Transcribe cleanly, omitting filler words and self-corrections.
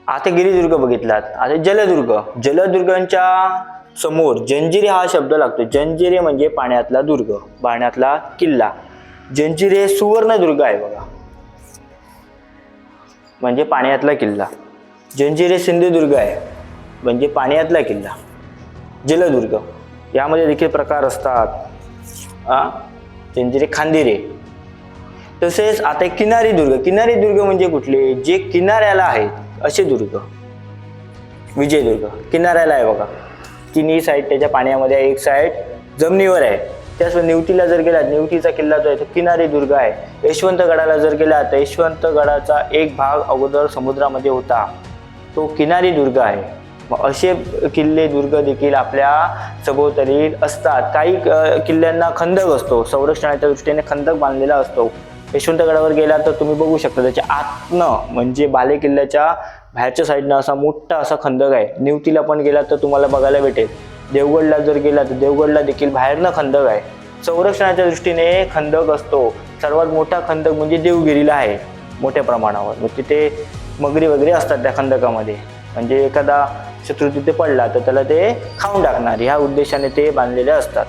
आता गिरिदुर्ग बघितलात. आता जलदुर्ग. जलदुर्गांच्या समोर जंजिरे हा शब्द लागतो. जंजिरे म्हणजे पाण्यातला दुर्ग, पाण्यातला किल्ला. जंजिरे सुवर्णदुर्ग आहे बघा, म्हणजे पाण्यातला किल्ला. जंजिरे सिंधुदुर्ग आहे, म्हणजे पाण्यातला किल्ला. जलदुर्ग यामध्ये देखील प्रकार असतात. जंजिरे, खांदिरे. तसेच आता किनारी दुर्ग. किनारी दुर्ग म्हणजे कुठले? जे किनाऱ्याला आहेत असे दुर्ग. विजयदुर्ग किनाऱ्याला आहे बघा, तिन्ही साईड त्याच्या पाण्यामध्ये आहे, एक साईड जमिनीवर आहे. त्याच निवतीला जर गेलात, निवतीचा किल्ला जो आहे तो किनारी दुर्ग आहे. यशवंतगडाला जर गेलात तर यशवंतगडाचा एक भाग अगोदर समुद्रामध्ये होता, तो किनारी दुर्ग आहे. मग असे किल्ले दुर्ग देखील आपल्या सभोवताली असतात. काही किल्ल्यांना खंदक असतो, संरक्षणाच्या दृष्टीने खंदक बांधलेला असतो. यशवंतगडावर गेला तर तुम्ही बघू शकता त्याच्या आतनं, म्हणजे बाले किल्ल्याच्या बाहेरच्या साईडनं असा मोठा असा खंदक आहे. निवतीला पण गेला तर तुम्हाला बघायला भेटेल. देवगडला जर गेला तर देवगडला देखील बाहेरनं खंदक आहे. संरक्षणाच्या दृष्टीने खंदक असतो. सर्वात मोठा खंदक म्हणजे देवगिरीला आहे मोठ्या प्रमाणावर. मग तिथे मगरी वगैरे असतात त्या खंदकामध्ये, म्हणजे एखादा शत्रू तिथे पडला तर त्याला ते खाऊन टाकणार, ह्या उद्देशाने ते बांधलेले असतात.